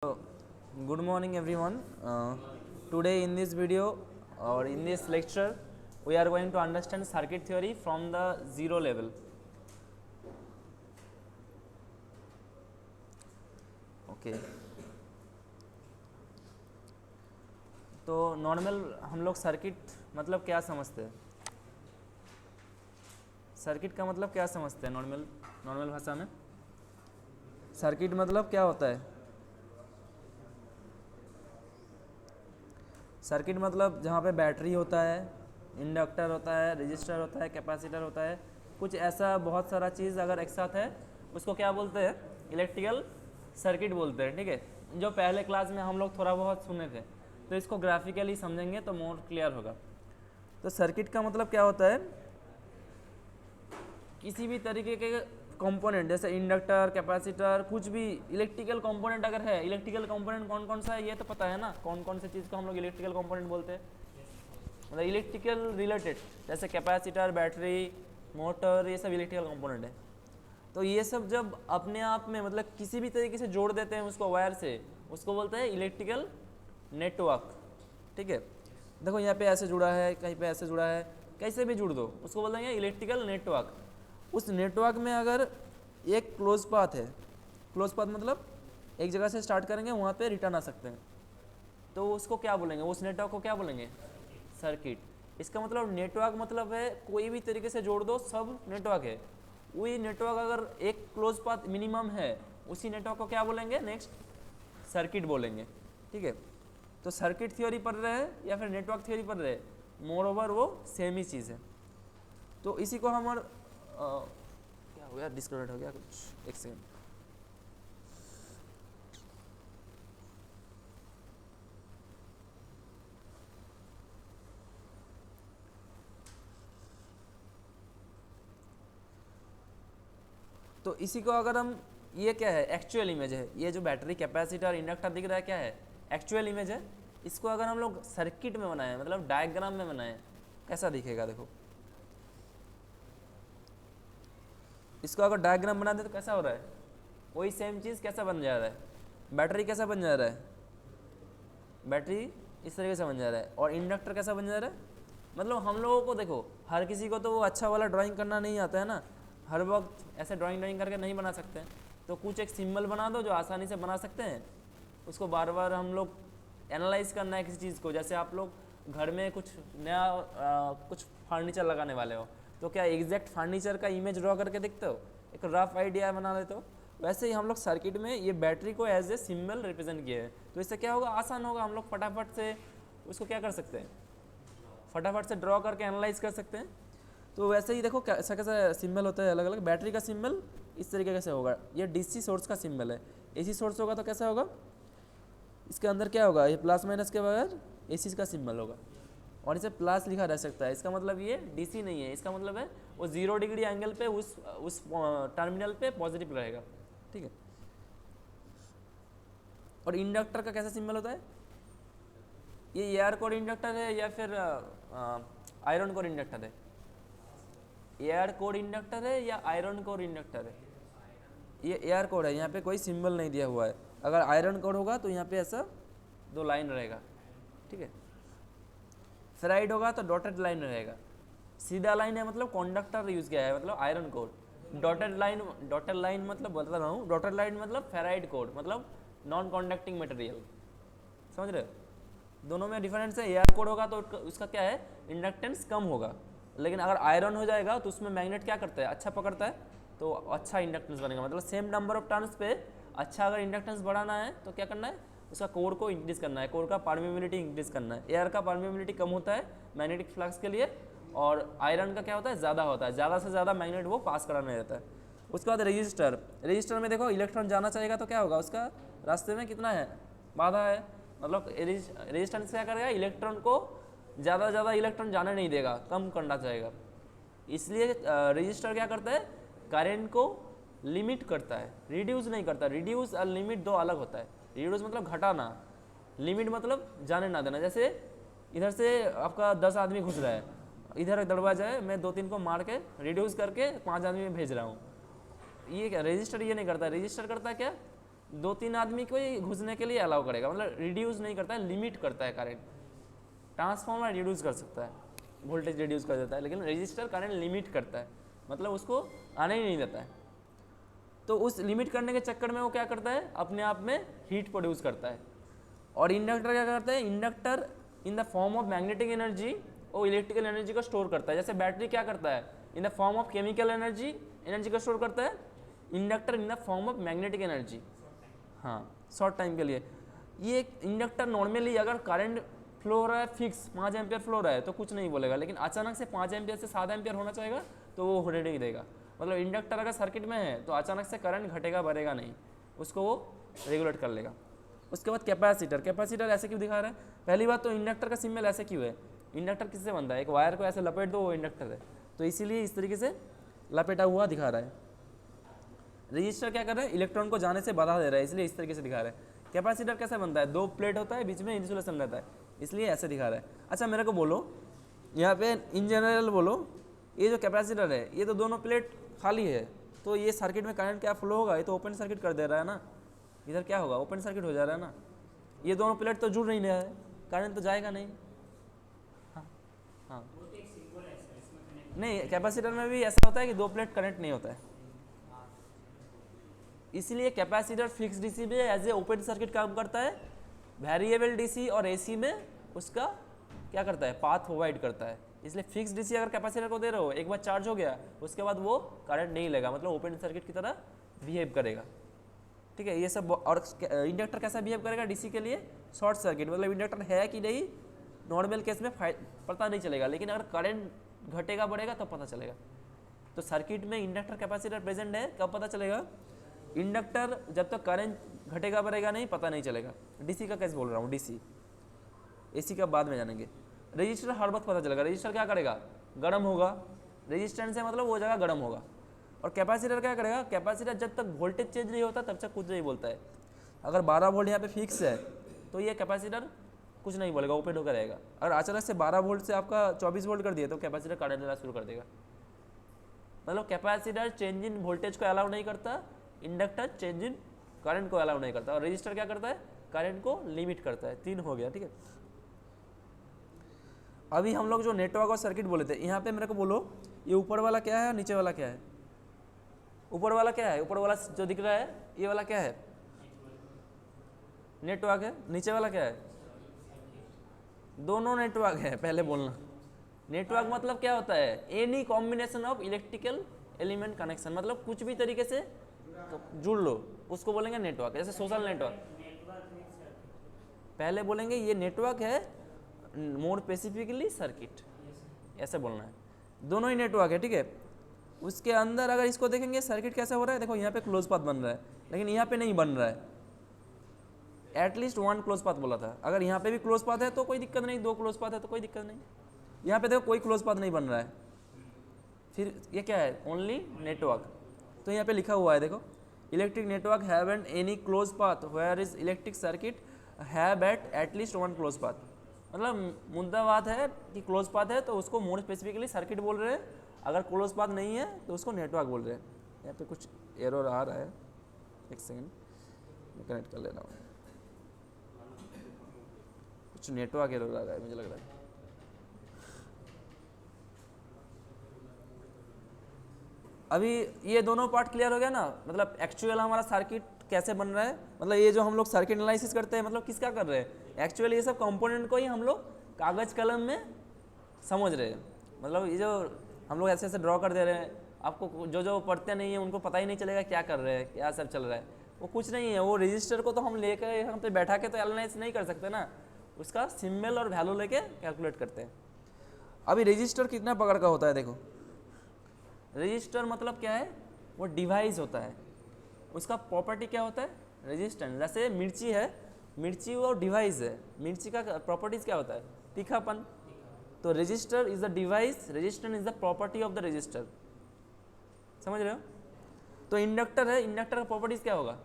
So, good morning everyone. Today in this video or in this lecture we are going to understand circuit theory from the zero level. Okay. तो normal हम लोग circuit मतलब क्या समझते हैं? Circuit का मतलब क्या समझते हैं नॉर्मल भाषा में? सर्किट मतलब क्या होता है? सर्किट मतलब जहाँ पे बैटरी होता है, इंडक्टर होता है, रजिस्टर होता है, कैपेसिटर होता है, कुछ ऐसा बहुत सारा चीज़ अगर एक साथ है उसको क्या बोलते हैं? इलेक्ट्रिकल सर्किट बोलते हैं। ठीक है, जो पहले क्लास में हम लोग थोड़ा बहुत सुने थे, तो इसको ग्राफिकली समझेंगे तो मोर क्लियर होगा। तो सर्किट का मतलब क्या होता है? किसी भी तरीके के कंपोनेंट जैसे इंडक्टर, कैपेसिटर, कुछ भी इलेक्ट्रिकल कंपोनेंट अगर है, इलेक्ट्रिकल कंपोनेंट कौन कौन सा है ये तो पता है ना, कौन कौन से चीज़ को हम लोग इलेक्ट्रिकल कंपोनेंट बोलते हैं? मतलब इलेक्ट्रिकल रिलेटेड, जैसे कैपेसिटर, बैटरी, मोटर, ये सब इलेक्ट्रिकल कंपोनेंट है। तो ये सब जब अपने आप में मतलब किसी भी तरीके से जोड़ देते हैं उसको वायर से, उसको बोलते हैं इलेक्ट्रिकल नेटवर्क। ठीक है, देखो यहाँ पे ऐसे जुड़ा है, कहीं पे ऐसे जुड़ा है, कैसे भी जुड़ दो उसको बोलते हैं इलेक्ट्रिकल नेटवर्क। उस नेटवर्क में अगर एक क्लोज पाथ है, क्लोज पाथ मतलब एक जगह से स्टार्ट करेंगे वहाँ पे रिटर्न आ सकते हैं, तो उसको क्या बोलेंगे? उस नेटवर्क को क्या बोलेंगे? सर्किट। इसका मतलब नेटवर्क मतलब है कोई भी तरीके से जोड़ दो सब नेटवर्क है। वही नेटवर्क अगर एक क्लोज पाथ मिनिमम है, उसी नेटवर्क को क्या बोलेंगे? नेक्स्ट सर्किट बोलेंगे। ठीक है, तो सर्किट थ्योरी पढ़ रहे हैं या फिर नेटवर्क थ्योरी पढ़ रहे हैं, मोर ओवर वो सेम ही चीज़ है। तो इसी को हम क्या हो गया, डिस्कनेक्ट हो गया कुछ, एक सेकेंड। तो इसी को अगर हम, ये क्या है? एक्चुअल इमेज है। ये जो बैटरी, कैपेसिटर, इंडक्टर दिख रहा है क्या है? एक्चुअल इमेज है। इसको अगर हम लोग सर्किट में बनाएं, मतलब डायग्राम में बनाएं, कैसा दिखेगा? देखो, इसको अगर डायग्राम बना दे तो कैसा हो रहा है? वही सेम चीज़ कैसा बन जा रहा है? बैटरी कैसा बन जा रहा है? बैटरी इस तरीके से बन जा रहा है। और इंडक्टर कैसा बन जा रहा है? मतलब हम लोगों को देखो, हर किसी को तो वो अच्छा वाला ड्राइंग करना नहीं आता है ना, हर वक्त ऐसे ड्राइंग करके नहीं बना सकते। तो कुछ एक सिंबल बना दो जो आसानी से बना सकते हैं, उसको बार बार हम लोग एनालाइज करना है किसी चीज़ को। जैसे आप लोग घर में कुछ नया कुछ फर्नीचर लगाने वाले हो, तो क्या एग्जैक्ट फर्नीचर का इमेज ड्रॉ करके देखते हो, एक रफ आइडिया बना लेते हो? वैसे ही हम लोग सर्किट में ये बैटरी को एज ए सिंबल रिप्रेजेंट किए हैं। तो इससे क्या होगा? आसान होगा, हम लोग फटाफट से उसको क्या कर सकते हैं, फटाफट से ड्रॉ करके एनालाइज कर सकते हैं। तो वैसे ही देखो कैसा कैसा सिंबल होता है अलग अलग। बैटरी का सिंबल इस तरीके से होगा, ये डीसी सोर्स का सिंबल है। एसी सोर्स होगा तो कैसा होगा? इसके अंदर क्या होगा? ये प्लस माइनस के बगैर एसी का सिंबल होगा, और इसे प्लस लिखा रह सकता है। इसका मतलब ये डीसी नहीं है, इसका मतलब है वो 0 डिग्री एंगल पे उस टर्मिनल पे पॉजिटिव रहेगा। ठीक है, और इंडक्टर का कैसा सिंबल होता है? ये एयर कोर इंडक्टर है या फिर आयरन कोर इंडक्टर है? एयर कोर इंडक्टर है या आयरन कोर इंडक्टर है? ये एयर कोर है, यहाँ पे कोई सिंबल नहीं दिया हुआ है। अगर आयरन कोर होगा तो यहाँ पे ऐसा 2 लाइन रहेगा। ठीक है, फेराइड होगा तो डॉटेड लाइन रहेगा। सीधा लाइन है मतलब कंडक्टर यूज किया है, मतलब आयरन कोर। डॉटेड लाइन मतलब बता रहा हूँ, डॉटेड लाइन मतलब फेराइड कोर, मतलब नॉन कॉन्डक्टिंग मटेरियल। समझ रहे हो? दोनों में डिफरेंस है। एयर कोर होगा तो उसका क्या है? इंडक्टेंस कम होगा। लेकिन अगर आयरन हो जाएगा तो उसमें मैग्नेट क्या करता है? अच्छा पकड़ता है, तो अच्छा इंडक्टेंस बनेगा। मतलब सेम नंबर ऑफ टर्न्स पे अच्छा अगर इंडक्टेंस बढ़ाना है तो क्या करना है? उसका कोर को इंक्रीज करना है, कोर का परमेबिलिटी इंक्रीज करना है। एयर का परमेबिलिटी कम होता है मैग्नेटिक फ्लक्स के लिए, और आयरन का क्या होता है? ज़्यादा होता है, ज़्यादा से ज़्यादा मैग्नेट वो पास कराने रहता है। उसके बाद रजिस्टर में देखो, इलेक्ट्रॉन जाना चाहेगा तो क्या होगा? उसका रास्ते में कितना है? बाधा है। मतलब रेजिस्टेंस क्या करेगा? इलेक्ट्रॉन को ज़्यादा इलेक्ट्रॉन जाने नहीं देगा, कम करना चाहेगा। इसलिए रजिस्टर क्या करता है? करंट को लिमिट करता है, रिड्यूस नहीं करता। रिड्यूस और लिमिट दो अलग होता है। रिड्यूस मतलब घटाना, लिमिट मतलब जाने ना देना। जैसे इधर से आपका 10 आदमी घुस रहा है, इधर दरवाजा है, मैं 2-3 को मार के रिड्यूस करके 5 आदमी में भेज रहा हूँ। ये क्या? रजिस्टर ये नहीं करता। रजिस्टर करता है क्या? 2-3 आदमी को ही घुसने के लिए अलाउ करेगा, मतलब रिड्यूस नहीं करता है, लिमिट करता है करंट। ट्रांसफार्मर रिड्यूस कर सकता है, वोल्टेज रिड्यूस कर देता है, लेकिन रजिस्टर करंट लिमिट करता है, मतलब उसको आने ही नहीं देता है। तो उस लिमिट करने के चक्कर में वो क्या करता है, अपने आप में हीट प्रोड्यूस करता है। और इंडक्टर क्या करता है, inductor in the form of magnetic energy और इलेक्ट्रिकल एनर्जी को स्टोर करता है। जैसे बैटरी क्या करता है, in the form of chemical energy को स्टोर करता है, inductor in the form of magnetic energy, हाँ, शॉर्ट टाइम के लिए। ये इंडक्टर नॉर्मली अगर करंट फ्लो हो रहा है फिक्स 5 एम्पियर फ्लो हो रहा है तो कुछ नहीं बोलेगा, लेकिन अचानक से 5 एम्पियर से 7 एम्पियर होना चाहेगा तो वो होने नहीं देगा। मतलब इंडक्टर अगर सर्किट में है तो अचानक से करंट घटेगा बढ़ेगा नहीं, उसको वो रेगुलेट कर लेगा। उसके बाद कैपेसिटर ऐसे क्यों दिखा रहा है, पहली बात तो इंडक्टर का सिंबल ऐसे क्यों है, इंडक्टर किससे बनता है, एक वायर को ऐसे लपेट दो वो इंडक्टर है, तो इसीलिए इस तरीके से लपेटा हुआ दिखा रहा है। रजिस्टर क्या कर रहा है, इलेक्ट्रॉन को जाने से बाधा दे रहा है, इसलिए इस तरीके से दिखा रहा है। कैपेसिटर कैसे बनता है, 2 प्लेट होता है, बीच में इंसुलेशन रहता है, इसलिए ऐसे दिखा रहा है। अच्छा मेरे को बोलो, यहाँ पे इन जनरल बोलो, ये जो कैपेसिटर है ये तो दोनों प्लेट खाली है, तो ये सर्किट में करंट क्या फ्लो होगा, ये तो ओपन सर्किट कर दे रहा है ना, इधर क्या होगा, ओपन सर्किट हो जा रहा है ना, ये दोनों प्लेट तो जुड़ नहीं रहा है, करंट तो जाएगा नहीं। हाँ हाँ, नहीं कैपेसिटर में भी ऐसा होता है कि 2 प्लेट करंट नहीं होता है, इसलिए कैपेसिटर फिक्स डीसी में एज ए ओपन सर्किट काम करता है, वेरिएबल डीसी और एसी में उसका क्या करता है, पाथ प्रोवाइड करता है। इसलिए फिक्स डीसी अगर कैपेसिटर को दे रहे हो, एक बार चार्ज हो गया उसके बाद वो करंट नहीं लेगा, मतलब ओपन सर्किट की तरह बिहेव करेगा, ठीक है। ये सब, और इंडक्टर कैसा बिहेव करेगा डीसी के लिए, शॉर्ट सर्किट, मतलब इंडक्टर है कि नहीं नॉर्मल केस में पता नहीं चलेगा, लेकिन अगर करंट घटेगा बढ़ेगा तब पता चलेगा। तो सर्किट में इंडक्टर कैपेसिटर प्रेजेंट है, कब पता चलेगा, इंडक्टर जब तक करंट घटेगा बढ़ेगा नहीं पता नहीं चलेगा। डीसी का कैसे बोल रहा हूँ, डीसी, एसी का बाद में जानेंगे। रजिस्टर हर वक्त पता चलेगा, रजिस्टर क्या करेगा, गर्म होगा, रेजिस्टेंस है मतलब वो जगह गर्म होगा। और कैपेसिटर क्या करेगा, कैपेसिटर जब तक वोल्टेज चेंज नहीं होता तब तक कुछ नहीं बोलता है। अगर 12 वोल्ट यहाँ पे फिक्स है तो ये कैपेसिटर कुछ नहीं बोलेगा, ओपन होकर रहेगा। अगर अचानक से 12 वोल्ट से आपका 24 वोल्ट कर दिया तो कैपेसिटर करंट लेना शुरू कर देगा। मतलब कैपेसिटर चेंज इन वोल्टेज को अलाउ नहीं करता, इंडक्टर चेंज इन करंट को अलाउ नहीं करता, और रजिस्टर क्या करता है, करंट को लिमिट करता है। 3 हो गया, ठीक है। अभी हम लोग जो नेटवर्क और सर्किट बोले थे, यहाँ पे मेरे को बोलो ये ऊपर वाला क्या है और नीचे वाला क्या है। ऊपर वाला क्या है, ऊपर वाला जो दिख रहा है ये वाला क्या है, नेटवर्क है। नीचे वाला क्या है, दोनों नेटवर्क है। पहले बोलना, नेटवर्क मतलब क्या होता है, any combination of electrical element connection, मतलब कुछ भी तरीके से जुड़ लो उसको बोलेंगे नेटवर्क। जैसे सोशल नेटवर्क, पहले बोलेंगे ये नेटवर्क है, मोर स्पेसिफिकली सर्किट, ऐसे बोलना है। दोनों ही नेटवर्क है, ठीक है। उसके अंदर अगर इसको देखेंगे सर्किट कैसा हो रहा है, देखो यहाँ पे क्लोज पाथ बन रहा है, लेकिन यहाँ पे नहीं बन रहा है। एटलीस्ट 1 क्लोज पाथ बोला था, अगर यहाँ पे भी क्लोज पाथ है तो कोई दिक्कत नहीं, 2 क्लोज पाथ है तो कोई दिक्कत नहीं। यहाँ पे देखो कोई क्लोज पाथ नहीं बन रहा है, फिर ये क्या है, ओनली नेटवर्क। तो यहाँ पे लिखा हुआ है देखो, electric network have and any close path where is electric circuit have at least 1 close path. मतलब मुद्दा बात है कि क्लोज पाथ है तो उसको मोर स्पेसिफिकली सर्किट बोल रहे हैं, अगर क्लोज पाथ नहीं है तो उसको नेटवर्क बोल रहे हैं। यहाँ पे कुछ एरर आ रहा है, एक सेकेंड मैं कनेक्ट कर ले रहा हूँ, कुछ नेटवर्क एरर आ रहा है मुझे लग रहा है। अभी ये दोनों पार्ट क्लियर हो गया ना, मतलब एक्चुअल हमारा सर्किट कैसे बन रहा है, मतलब ये जो हम लोग सर्किट एनालिसिस करते हैं मतलब किसका कर रहे हैं, एक्चुअली ये सब कंपोनेंट को ही हम लोग कागज कलम में समझ रहे हैं। मतलब ये जो हम लोग ऐसे ऐसे ड्रॉ कर दे रहे हैं, आपको जो जो पढ़ते नहीं है उनको पता ही नहीं चलेगा क्या कर रहे हैं, क्या सब चल रहा है, वो कुछ नहीं है। वो रजिस्टर को तो हम लेकर यहाँ पे बैठा के तो एनालाइज नहीं कर सकते ना, उसका सिंबल और वैल्यू लेके कैलकुलेट करते हैं। अभी रजिस्टर कितना पकड़ का होता है, देखो रजिस्टर मतलब क्या है, वो डिवाइस होता है, उसका प्रॉपर्टी क्या होता है, रेजिस्टेंस। जैसे मिर्ची है, मिर्ची वो डिवाइस है, मिर्ची का प्रॉपर्टीज क्या होता है, तीखापन। तो register is the device, resistance is the property of the register, समझ रहे हो। तो इंडक्टर है, इंडक्टर का प्रॉपर्टीज क्या होगा,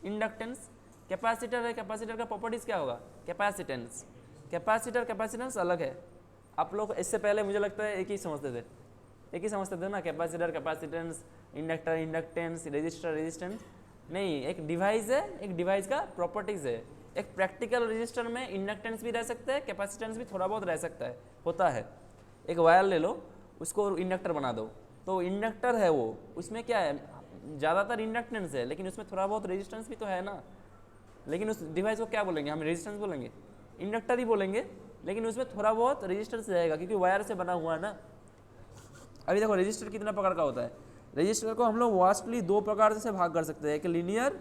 इंडक्टेंस। कैपेसिटर है, कैपेसिटर का प्रॉपर्टीज क्या होगा, कैपेसिटेंस। कैपेसिटर कैपेसिटेंस अलग है, आप लोग इससे पहले मुझे लगता है एक ही समझते थे ना, capacitor capacitance, inductor inductance, resistor resistance. नहीं, एक डिवाइस है, एक डिवाइस का प्रॉपर्टीज है। एक प्रैक्टिकल रेजिस्टर में इंडक्टेंस भी रह सकता है, कैपेसिटेंस भी थोड़ा बहुत रह सकता है, होता है। एक वायर ले लो, उसको इंडक्टर बना दो, तो इंडक्टर है वो, उसमें क्या है, ज़्यादातर इंडक्टेंस है, लेकिन उसमें थोड़ा बहुत रेजिस्टेंस भी तो है ना। लेकिन उस डिवाइस को क्या बोलेंगे हम, रेजिस्टेंस बोलेंगे, इंडक्टर ही बोलेंगे, लेकिन उसमें थोड़ा बहुत रेजिस्टेंस रहेगा क्योंकि वायर से बना हुआ है ना। अभी देखो रजिस्टर कितना प्रकार का होता है। रजिस्टर को हम लोग वास्टली दो प्रकार से भाग कर सकते हैं, एक लीनियर,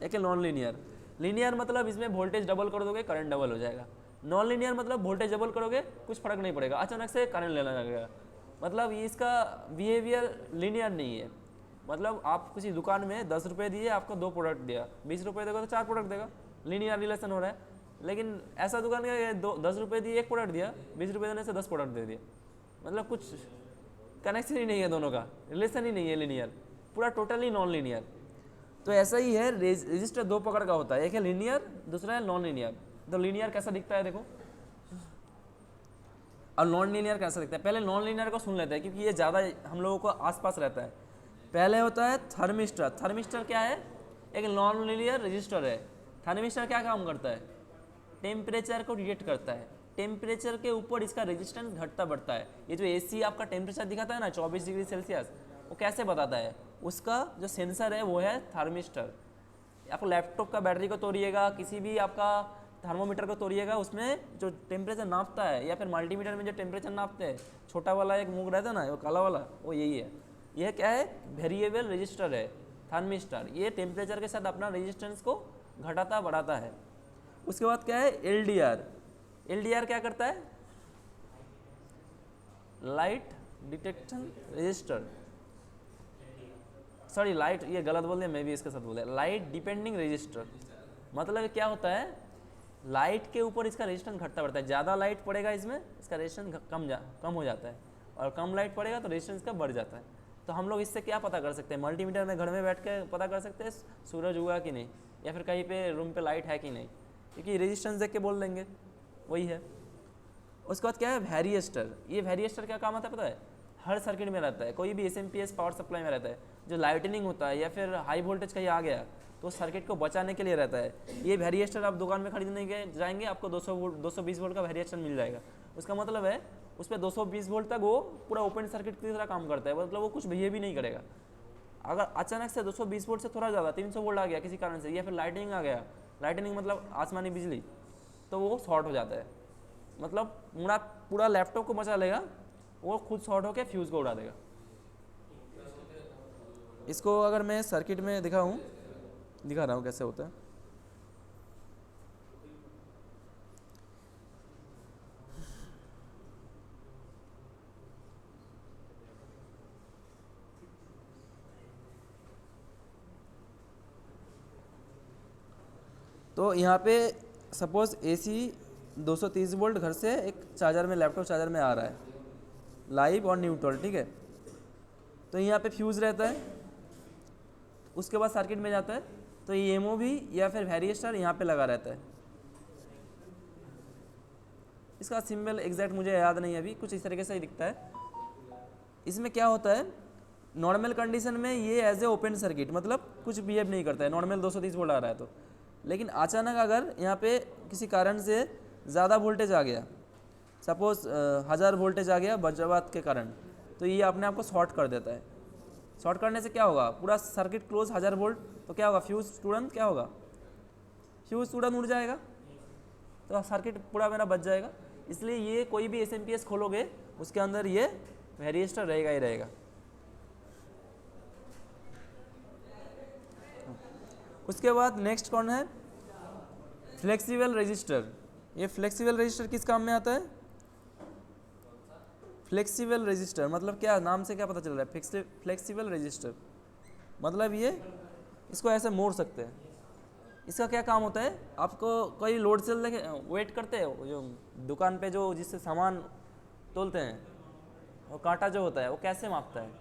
एक नॉन लीनियर। लीनियर मतलब इसमें वोल्टेज डबल कर दोगे करंट डबल हो जाएगा। नॉन लीनियर मतलब वोल्टेज डबल करोगे कुछ फर्क नहीं पड़ेगा, अचानक से करंट लेने लगेगा। मतलब इसका बिहेवियर लीनियर नहीं है। मतलब आप किसी दुकान में 10 रुपये दिए, आपको 2 प्रोडक्ट दिया, 20 रुपये देगा तो 4 प्रोडक्ट देगा, लीनियर रिलेशन हो रहा है। लेकिन ऐसा दुकान का 10 रुपये दिए 1 प्रोडक्ट दिया, 20 रुपये देने से 10 प्रोडक्ट दे दिया, मतलब कुछ कनेक्शन ही नहीं है, दोनों का रिलेशन ही नहीं है, लीनियर, पूरा टोटली नॉन लीनियर। तो ऐसा ही है, रजिस्टर दो प्रकार का होता है, एक है लीनियर, दूसरा है नॉन लीनियर। तो लीनियर कैसा दिखता है देखो, और नॉन लीनियर कैसा दिखता है। पहले नॉन लीनियर को सुन लेते हैं क्योंकि ये ज़्यादा हम लोगों को आसपास रहता है। पहले होता है थर्मिस्टर। थर्मिस्टर क्या है, एक नॉन लीनियर रजिस्टर है। थर्मिस्टर क्या काम करता है, टेम्परेचर को डिटेक्ट करता है, टेम्परेचर के ऊपर इसका रेजिस्टेंस घटता बढ़ता है। ये जो एसी आपका टेम्परेचर दिखाता है ना 24 डिग्री सेल्सियस, वो कैसे बताता है, उसका जो सेंसर है वो है थर्मिस्टर। आपको लैपटॉप का बैटरी को तोड़िएगा, किसी भी आपका थर्मोमीटर को तोड़िएगा, उसमें जो टेम्परेचर नापता है, या फिर मल्टीमीटर में जो टेम्परेचर नापते हैं, छोटा वाला एक मूग रहता है ना, वो काला वाला, वो यही है। यह क्या है, वेरिएबल रजिस्टर है थर्मिस्टर। ये टेम्परेचर के साथ अपना रेजिस्टेंस को घटाता बढ़ाता है। उसके बाद क्या है, एलडीआर। एलडीआर क्या करता है, light detection register, sorry light, ये गलत बोल दिया, मैं भी इसके साथ बोल दिया, लाइट डिपेंडिंग रजिस्टर। मतलब क्या होता है, लाइट के ऊपर इसका रेजिस्टेंस घटता बढ़ता है। ज़्यादा लाइट पड़ेगा इसमें, इसका रेजिस्टेंस कम हो जाता है, और कम लाइट पड़ेगा तो रेजिस्टेंस का बढ़ जाता है। तो हम लोग इससे क्या पता कर सकते हैं, मल्टीमीटर में घर में बैठ के पता कर सकते हैं सूरज हुआ कि नहीं, या फिर कहीं पे रूम पे लाइट है कि नहीं, क्योंकि रेजिस्टेंस देख के बोल देंगे, वही है। उसके बाद क्या है, वेरिएस्टर। ये वेरिएस्टर क्या काम आता है पता है, हर सर्किट में रहता है, कोई भी एसएमपीएस पावर सप्लाई में रहता है। जो लाइटनिंग होता है या फिर हाई वोल्टेज कहीं आ गया तो सर्किट को बचाने के लिए रहता है। ये वेरिएस्टर आप दुकान में खरीदने के जाएंगे, आपको 220 वोल्ट का वेरिएस्टर मिल जाएगा। उसका मतलब है उस पर 220 वोल्ट तक वो पूरा ओपन सर्किट की तरह काम करता है, मतलब वो कुछ बिहेव भी नहीं करेगा। अगर अचानक से 220 वोल्ट से थोड़ा ज़्यादा 300 वोल्ट आ गया किसी कारण से, या फिर लाइटनिंग आ गया, लाइटनिंग मतलब आसमानी बिजली, तो वो शॉर्ट हो जाता है। मतलब पूरा लैपटॉप को बचा लेगा, वो खुद शॉर्ट होकर फ्यूज़ को उड़ा देगा। इसको अगर मैं सर्किट में दिखा रहा हूँ कैसे होता है। तो यहाँ पे सपोज एसी 230 वोल्ट घर से एक चार्जर में, लैपटॉप चार्जर में आ रहा है, लाइव और न्यूट्रल, ठीक है। तो यहाँ पे फ्यूज़ रहता है, उसके बाद सर्किट में जाता है, तो ये एमओवी या फिर वेरिएस्टर यहाँ पे लगा रहता है। इसका सिंबल एग्जैक्ट मुझे याद नहीं है अभी, कुछ इस तरीके से ही दिखता है। इसमें क्या होता है, नॉर्मल कंडीशन में ये एज ए ओपन सर्किट, मतलब कुछ बिहेव नहीं करता है, नॉर्मल 230 वोल्ट आ रहा है तो। लेकिन अचानक अगर यहाँ पे किसी कारण से ज़्यादा वोल्टेज आ गया, सपोज 1000 वोल्टेज आ गया वज्रपात के कारण, तो ये अपने आप को शॉर्ट कर देता है। शॉर्ट करने से क्या होगा, पूरा सर्किट क्लोज 1000 वोल्ट, तो क्या होगा, फ्यूज़ तुरंत क्या होगा, फ्यूज़ तुरंत उड़ जाएगा, तो सर्किट पूरा मेरा बच जाएगा। इसलिए ये कोई भी एसएमपीएस खोलोगे उसके अंदर ये वेरिएस्टर रहेगा ही रहेगा। उसके बाद नेक्स्ट कौन है, फ्लेक्सिबल रजिस्टर। ये फ्लेक्सिबल रजिस्टर किस काम में आता है, फ्लेक्सिबल रजिस्टर मतलब क्या, नाम से क्या पता चल रहा है, फ्लेक्सिबल रजिस्टर मतलब ये इसको ऐसे मोड़ सकते हैं। इसका क्या काम होता है, आपको कोई लोड सेल देखे वेट करते हैं, जो दुकान पे जो जिससे सामान तोलते हैं, वो कांटा जो होता है वो कैसे मापता है,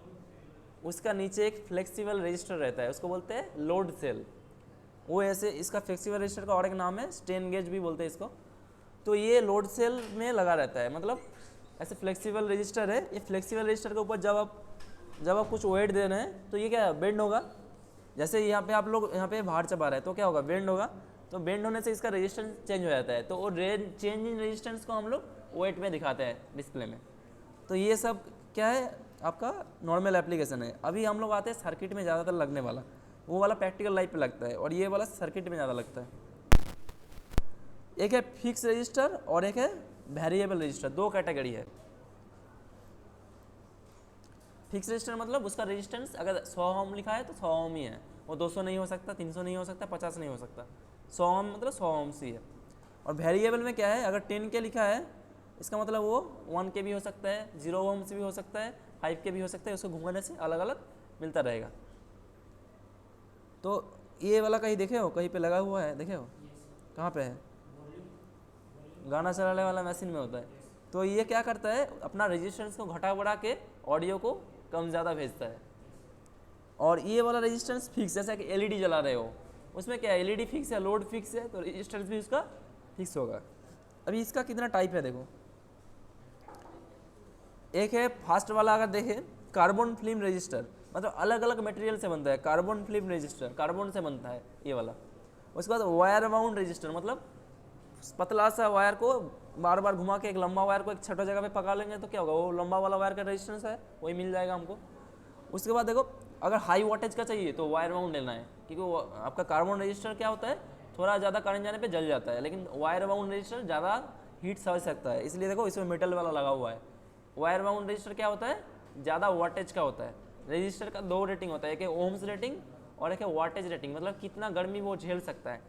उसका नीचे एक फ्लेक्सिबल रजिस्टर रहता है, उसको बोलते हैं लोड सेल। वो ऐसे, इसका फ्लेक्सिबल रजिस्टर का और एक नाम है स्ट्रेन गेज भी बोलते हैं इसको। तो ये लोड सेल में लगा रहता है, मतलब ऐसे फ्लेक्सिबल रजिस्टर है। ये फ्लेक्सिबल रजिस्टर के ऊपर जब आप कुछ वेट दे रहे हैं तो ये क्या बेंड होगा, जैसे यहाँ पे आप लोग यहाँ पे बाहर चबा रहे हैं तो क्या होगा, बेंड होगा, तो बेंड होने से इसका रेजिस्टेंस चेंज हो जाता है, तो वो चेंज इन रेजिस्टेंस को हम लोग वेट में दिखाते हैं डिस्प्ले में। तो ये सब क्या है आपका नॉर्मल एप्लीकेशन है। अभी हम लोग आते हैं सर्किट में ज़्यादातर लगने वाला, वो वाला प्रैक्टिकल लाइफ पे लगता है और ये वाला सर्किट में ज़्यादा लगता है। एक है फिक्स रजिस्टर और एक है वेरिएबल रजिस्टर, दो कैटेगरी है। फिक्स रजिस्टर मतलब उसका रेजिस्टेंस अगर 100 ओम लिखा है तो 100 ओम ही है, वो 200 नहीं हो सकता, 300 नहीं हो सकता, 50 नहीं हो सकता, 100 ओम मतलब 100 ओम ही है। और वेरिएबल में क्या है, अगर 10 के लिखा है इसका मतलब वो 1 के भी हो सकता है, 0 ओम से भी हो सकता है, 5 के भी हो सकता है, उसको घुमाने से अलग अलग मिलता रहेगा। तो ये वाला कहीं देखे हो, कहीं पे लगा हुआ है, देखे हो कहाँ पे है, गाना चलाने वाला मशीन में होता है। तो ये क्या करता है, अपना रेजिस्टेंस को घटा बढ़ा के ऑडियो को कम ज़्यादा भेजता है। और ये वाला रेजिस्टेंस फिक्स, जैसा कि एलईडी जला रहे हो उसमें क्या है, एलईडी फिक्स है, लोड फिक्स है, तो रेजिस्टेंस भी उसका फिक्स होगा। अभी इसका कितना टाइप है देखो, एक है फास्ट वाला, अगर देखें कार्बन फिल्म रजिस्टर, मतलब अलग अलग मटेरियल से बनता है, कार्बन फिल्म रजिस्टर कार्बन से बनता है ये वाला। उसके बाद वायर बाउंड रजिस्टर, मतलब पतला सा वायर को बार बार घुमा के एक लंबा वायर को एक छोटा जगह पे पका लेंगे तो क्या होगा, वो लंबा वाला वायर का रेजिस्टेंस है वही मिल जाएगा हमको। उसके बाद देखो अगर हाई वोल्टेज का चाहिए तो वायर बाउंड लेना है, क्योंकि वो आपका कार्बन रजिस्टर क्या होता है, थोड़ा ज़्यादा करंट जाने पे जल जाता है, लेकिन वायर बाउंड रजिस्टर ज़्यादा हीट सह सकता है, इसलिए देखो इसमें मेटल वाला लगा हुआ है। वायर बाउंड रजिस्टर क्या होता है, ज़्यादा वाटेज का होता है। रजिस्टर का दो रेटिंग होता है, एक है ओम्स रेटिंग और एक है वाटेज रेटिंग, मतलब कितना गर्मी वो झेल सकता है।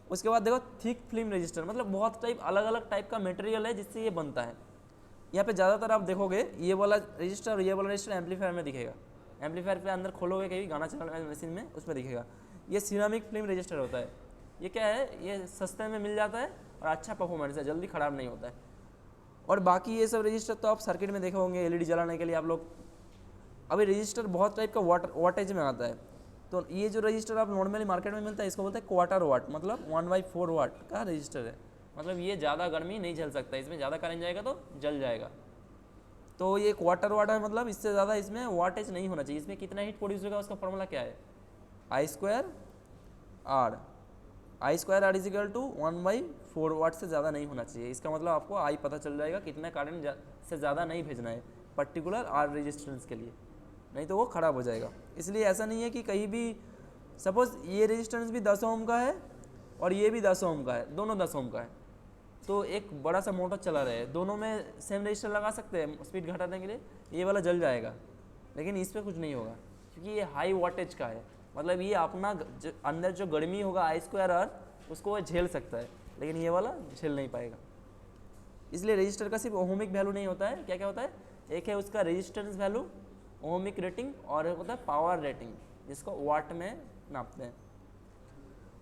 उसके बाद देखो थिक फिल्म रजिस्टर, मतलब बहुत टाइप अलग अलग टाइप का मटेरियल है जिससे ये बनता है। यहाँ पे ज़्यादातर आप देखोगे ये वाला रजिस्टर और ये वाला रजिस्टर एम्पलीफायर में दिखेगा, एम्पलीफायर पे अंदर खोलोगे कहीं गाना चलाने वाली मशीन में उसमें दिखेगा। ये सिरामिक फिल्म रजिस्टर होता है, ये क्या है, ये सस्ते में मिल जाता है और अच्छा परफॉर्मेंस है, जल्दी ख़राब नहीं होता है। और बाकी ये सब रजिस्टर तो आप सर्किट में देखे होंगे, एलईडी जलाने के लिए आप लोग। अभी रजिस्टर बहुत टाइप का वाटेज में आता है, तो ये जो रजिस्टर आप नॉर्मली मार्केट में मिलता है इसको बोलते हैं क्वार्टर वाट, मतलब 1/4 वाट का रजिस्टर है। मतलब ये ज़्यादा गर्मी नहीं झेल सकता, इसमें ज़्यादा करंट जाएगा तो जल जाएगा। तो ये क्वार्टर वाट है, मतलब इससे ज़्यादा इसमें वाटेज नहीं होना चाहिए। इसमें कितना हीट प्रोड्यूस होगा उसका फॉर्मूला क्या है, I²R, I²R इजिकल टू 1/4 वाट से ज़्यादा नहीं होना चाहिए। इसका मतलब आपको आई पता चल जाएगा कितना करंट से ज़्यादा नहीं भेजना है पर्टिकुलर आर रेजिस्टेंस के लिए, नहीं तो वो ख़राब हो जाएगा। इसलिए ऐसा नहीं है कि कहीं भी सपोज़ ये रेजिस्टेंस भी 10 ओम का है और ये भी 10 ओम का है, दोनों 10 ओम का है, तो एक बड़ा सा मोटर चला रहे हैं, दोनों में सेम रजिस्टर लगा सकते हैं स्पीड घटाने के लिए, ये वाला जल जाएगा, लेकिन इस पर कुछ नहीं होगा क्योंकि ये हाई वाटेज का है। मतलब ये अपना अंदर जो गर्मी होगा I²R उसको वो झेल सकता है, लेकिन ये वाला झेल नहीं पाएगा। इसलिए रजिस्टर का सिर्फ ओमिक वैल्यू नहीं होता है, क्या क्या होता है, एक है उसका रेजिस्टेंस वैल्यू, ओमिक रेटिंग, और एक होता है पावर रेटिंग जिसको वाट में नापते हैं।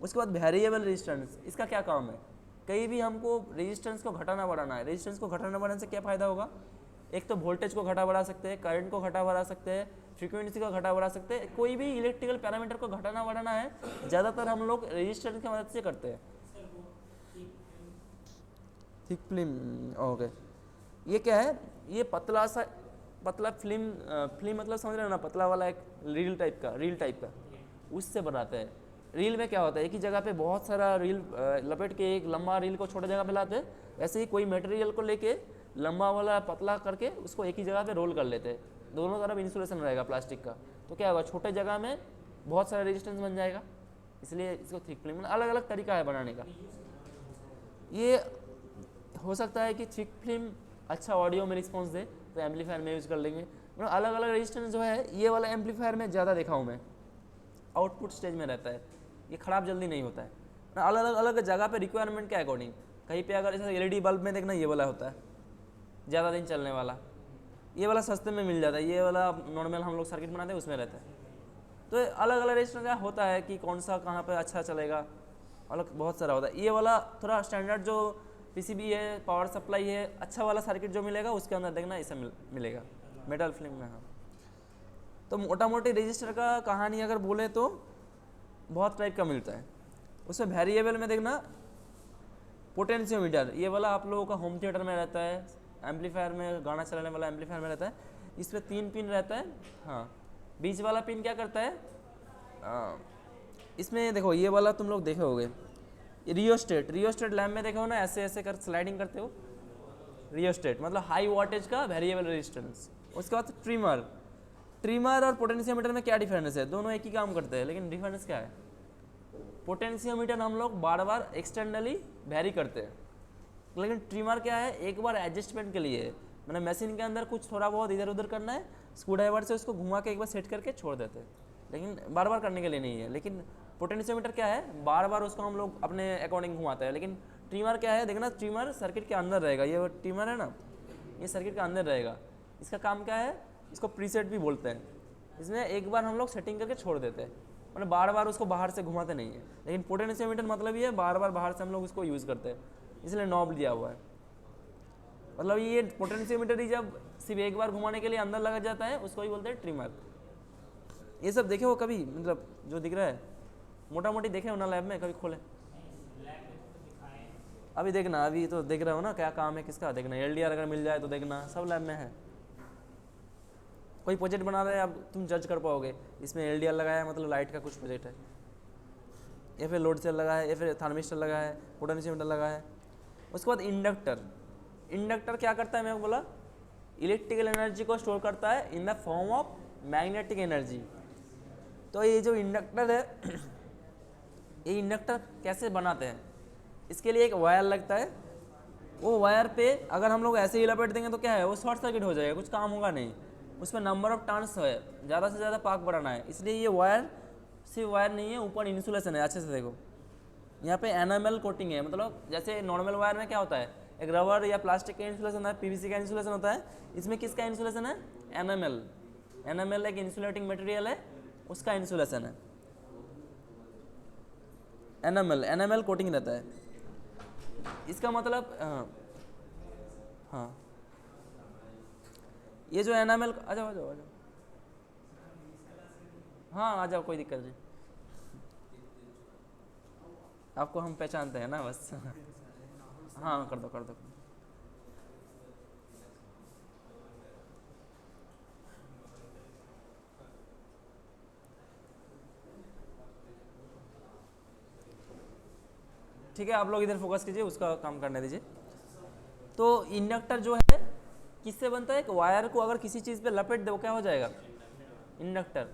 उसके बाद वेरिएबल रेजिस्टेंस, इसका क्या काम है, कहीं भी हमको रेजिस्टेंस को घटाना बढ़ाना है। रेजिस्टेंस को घटाना बढ़ाने से क्या फ़ायदा होगा, एक तो वोल्टेज को घटा बढ़ा सकते हैं, करंट को घटा बढ़ा सकते हैं, फ्रीक्वेंसी को घटा बढ़ा सकते हैं, कोई भी इलेक्ट्रिकल पैरामीटर को घटाना बढ़ाना है ज़्यादातर हम लोग रेजिस्टेंस की मदद से करते हैं। थिक फिल्म, ओके, ये क्या है, ये पतला फिल्म मतलब समझ रहे हो ना, पतला वाला एक रील टाइप का उससे बनाते हैं। रील में क्या होता है, एक ही जगह पे बहुत सारा रील लपेट के एक लंबा रील को छोटे जगह पे लाते हैं, ऐसे ही कोई मटेरियल को लेके लंबा वाला पतला करके उसको एक ही जगह पे रोल कर लेते हैं, दोनों तरफ इंसुलेशन रहेगा प्लास्टिक का, तो क्या होगा, छोटे जगह में बहुत सारा रेजिस्टेंस बन जाएगा। इसलिए इसको थिक फिल्म, अलग अलग तरीका है बनाने का। ये हो सकता है कि थिक फिल्म अच्छा ऑडियो में रिस्पॉन्स दे तो एम्पलीफायर में यूज़ कर लेंगे। मतलब अलग अलग रेजिस्टेंस जो है ये वाला एम्पलीफायर में ज़्यादा देखा हूँ मैं, आउटपुट स्टेज में रहता है, ये ख़राब जल्दी नहीं होता है। अलग अलग जगह पे रिक्वायरमेंट के अकॉर्डिंग, कहीं पे अगर जैसे एलईडी बल्ब में देखना ये वाला होता है ज़्यादा दिन चलने वाला, ये वाला सस्ते में मिल जाता है, ये वाला नॉर्मल हम लोग सर्किट बनाते हैं उसमें रहता है। तो अलग अलग रेजिस्टेंस का होता है कि कौन सा कहाँ पर अच्छा चलेगा, अलग बहुत सारा होता है। ये वाला थोड़ा स्टैंडर्ड जो पीसीबी है, पावर सप्लाई है, अच्छा वाला सर्किट जो मिलेगा उसके अंदर देखना इसे मिलेगा मेटल फिल्म में। हाँ, तो मोटा मोटी रजिस्टर का कहानी अगर बोले तो बहुत टाइप का मिलता है। उसमें वेरिएबल में देखना पोटेंशियोमीटर, ये वाला आप लोगों का होम थिएटर में रहता है, एम्पलीफायर में गाना चलाने वाला एम्पलीफायर में रहता है। इस पर 3 पिन रहता है। हाँ, बीच वाला पिन क्या करता है, इसमें देखो ये वाला तुम लोग देखे होगे, रियोस्टेट लैम्प में देखो ना, ऐसे ऐसे कर स्लाइडिंग करते हो, रियोस्टेट मतलब हाई वोल्टेज का वेरिएबल रेजिस्टेंस। उसके बाद ट्रिमर और पोटेंशियोमीटर में क्या डिफरेंस है? दोनों एक ही काम करते हैं, लेकिन डिफरेंस क्या है? पोटेंशियोमीटर हम लोग बार बार एक्सटर्नली वेरी करते हैं, लेकिन ट्रिमर क्या है, एक बार एडजस्टमेंट के लिए, मैंने मशीन के अंदर कुछ थोड़ा बहुत इधर उधर करना है, स्क्रूड्राइवर से उसको घुमा के एक बार सेट करके छोड़ देते हैं, लेकिन बार बार करने के लिए नहीं है। लेकिन पोटेंशियोमीटर क्या है, बार बार उसको हम लोग अपने अकॉर्डिंग घुमाते हैं। लेकिन ट्रिमर क्या है, देखना ट्रिमर सर्किट के अंदर रहेगा, ये ट्रिमर है ना, ये सर्किट के अंदर रहेगा। इसका काम क्या है, इसको प्रीसेट भी बोलते हैं। इसमें एक बार हम लोग सेटिंग करके छोड़ देते हैं, मतलब बार बार उसको बाहर से घुमाते नहीं है। लेकिन पोटेंशियोमीटर मतलब ये बार बार बाहर से हम लोग उसको यूज़ करते हैं, इसलिए नॉब दिया हुआ है। मतलब ये पोटेंशियोमीटर ही जब सिर्फ एक बार घुमाने के लिए अंदर लगा जाता है, उसको ही बोलते हैं ट्रिमर। ये सब देखे हो कभी, मतलब जो दिख रहा है मोटा मोटी देखे हो ना लैब में, कभी खोले? अभी देखना, अभी तो देख रहे हो ना क्या काम है किसका, देखना एलडीआर अगर मिल जाए तो देखना, सब लैब में है। कोई प्रोजेक्ट बना रहे हैं, अब तुम जज कर पाओगे इसमें एलडीआर लगाया है मतलब लाइट का कुछ प्रोजेक्ट है, या फिर लोड सेल लगा है, या फिर थर्मिस्टर लगा है, पोटेंशियोमीटर लगा है। उसके बाद इंडक्टर क्या करता है, मैं बोला इलेक्ट्रिकल एनर्जी को स्टोर करता है in the form of magnetic energy. तो ये जो इंडक्टर है, ये इंडक्टर कैसे बनाते हैं, इसके लिए एक वायर लगता है, वो वायर पे अगर हम लोग ऐसे ही लपेट देंगे तो क्या है, वो शॉर्ट सर्किट हो जाएगा, कुछ काम होगा नहीं। उसमें नंबर ऑफ टर्न्स है, ज़्यादा से ज़्यादा पाक बढ़ाना है, इसलिए ये वायर सिर्फ वायर नहीं है, ऊपर इंसुलेशन है। अच्छे से देखो, यहाँ पे एनामेल कोटिंग है, मतलब जैसे नॉर्मल वायर में क्या होता है, एक रबर या प्लास्टिक का इंसुलेशन है, पीवीसी का इंसुलेशन होता है, इसमें किसका इंसुलेशन है, एनामेल एक इंसुलेटिंग मटेरियल है, उसका इंसुलेशन है एनामेल कोटिंग रहता है। इसका मतलब हाँ, ये जो एनामेल, आ जाओ, हाँ आ जाओ, कोई दिक्कत नहीं, आपको हम पहचानते हैं ना बस। हाँ कर दो। ठीक है, आप लोग इधर फोकस कीजिए, उसका काम करने दीजिए। तो इंडक्टर जो है किससे बनता है, एक वायर को अगर किसी चीज़ पे लपेट दो क्या हो जाएगा, इंडक्टर।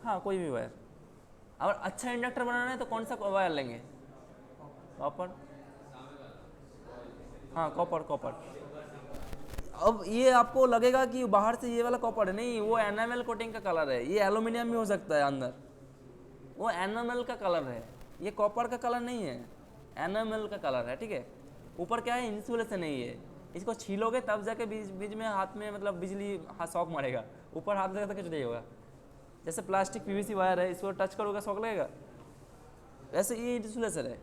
हाँ कोई भी वायर, अगर अच्छा इंडक्टर बनाना है तो कौन सा वायर लेंगे, कॉपर। हाँ कॉपर। अब ये आपको लगेगा कि बाहर से ये वाला कॉपर है, नहीं, वो एनामेल कोटिंग का कलर है। ये एल्यूमिनियम भी हो सकता है अंदर, वो एनामेल का कलर है, ये कॉपर का कलर नहीं है, एनामेल का कलर है। ठीक है, ऊपर क्या है, इंसुलेशन नहीं है, इसको छीलोगे तब जाके बीच में हाथ में मतलब बिजली शॉक मारेगा, ऊपर हाथ लगा तो कुछ नहीं होगा। जैसे प्लास्टिक पीवीसी वायर है, इसको टच करोगे शॉक लगेगा, वैसे ये इंसुलेशन है।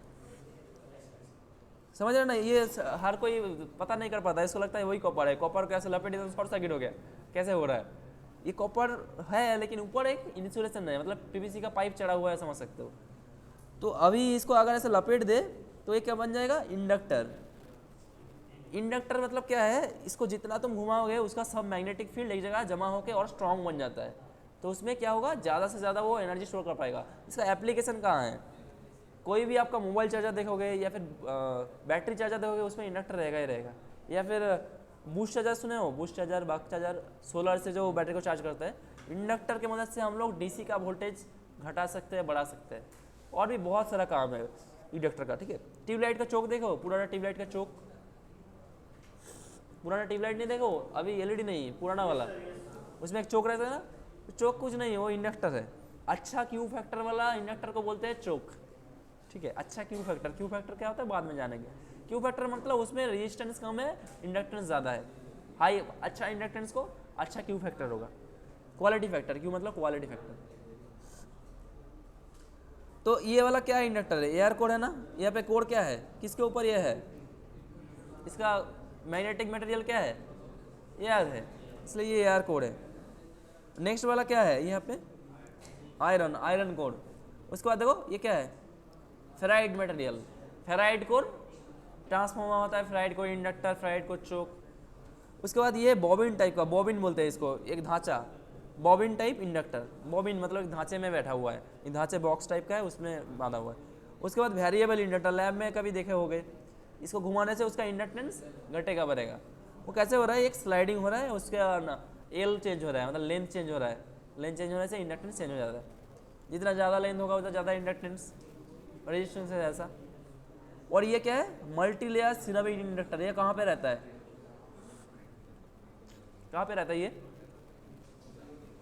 समझ रहे ना, ये हर कोई पता नहीं कर पाता, इसको लगता है वही कॉपर है, कॉपर कैसे लपेटे तो शॉर्ट सर्किट हो गया, कैसे हो रहा है, ये कॉपर है लेकिन ऊपर एक इंसुलेशन है, मतलब पीवीसी का पाइप चढ़ा हुआ है, समझ सकते हो। तो अभी इसको अगर ऐसे लपेट दे तो ये क्या बन जाएगा, इंडक्टर मतलब क्या है, इसको जितना तुम घुमाओगे उसका सब मैग्नेटिक फील्ड एक जगह जमा होकर और स्ट्रॉन्ग बन जाता है, तो उसमें क्या होगा, ज़्यादा से ज़्यादा वो एनर्जी स्टोर कर पाएगा। इसका एप्लीकेशन कहाँ है, कोई भी आपका मोबाइल चार्जर देखोगे या फिर बैटरी चार्जर देखोगे, उसमें इंडक्टर रहेगा ही रहेगा। या फिर बूस्ट चार्जर सुने हो, बूस्ट चार्जर, बक चार्जर, सोलर से जो बैटरी को चार्ज करता है, इंडक्टर की मदद से हम लोग डीसी का वोल्टेज घटा सकते हैं, बढ़ा सकते हैं, और भी बहुत सारा काम है इंडक्टर का। ठीक है, ट्यूबलाइट का चौक देखो, पुराना ट्यूबलाइट का चौक, पुराना ट्यूबलाइट नहीं देखो, अभी एलईडी नहीं, पुराना वाला, उसमें एक चौक रहता है ना, तो चौक कुछ नहीं है, वो इंडक्टर है। अच्छा क्यू फैक्टर वाला इंडक्टर को बोलते हैं चौक। ठीक है, अच्छा क्यू फैक्टर क्या होता है बाद में जानेंगे। क्यू फैक्टर मतलब उसमें रेजिस्टेंस कम है, इंडक्टेंस ज़्यादा है, हाई अच्छा इंडक्टेंस को अच्छा क्यू फैक्टर होगा। क्वालिटी फैक्टर, क्यू मतलब क्वालिटी फैक्टर। तो ये वाला क्या है, इंडक्टर है, एयर कोर है ना, यहाँ पे कोर क्या है, किसके ऊपर ये है, इसका मैग्नेटिक मटेरियल क्या है, एयर है, इसलिए ये एयर कोर है। नेक्स्ट वाला क्या है, यहाँ पे आयरन कोर। उसके बाद देखो ये क्या है, ferrite material, ferrite core transformer होता है, ferrite core inductor, ferrite core choke. उसके बाद ये बॉबिन टाइप का, बॉबिन बोलते हैं इसको, एक ढांचा, बॉबिन टाइप इंडक्टर, बॉबिन मतलब एक ढांचे में बैठा हुआ है, ये ढांचे बॉक्स टाइप का है, उसमें बांधा हुआ है। उसके बाद वेरिएबल इंडक्टर, लैब में कभी देखे होंगे, इसको घुमाने से उसका इंडक्टेंस घटेगा बढ़ेगा। वो कैसे हो रहा है, एक स्लाइडिंग हो रहा है, उसका ना एल चेंज हो रहा है, मतलब लेंथ चेंज हो रहा है, लेंथ चेंज होने से इंडक्टेंस चेंज हो जाता है, जितना ज़्यादा लेंथ होगा उतना ज़्यादा इंडक्टेंस, रेजिस्टेंस है ऐसा। और ये क्या है, मल्टी लेयर सिरेमिक इंडक्टर, ये कहाँ पे रहता है, कहाँ पे रहता है ये,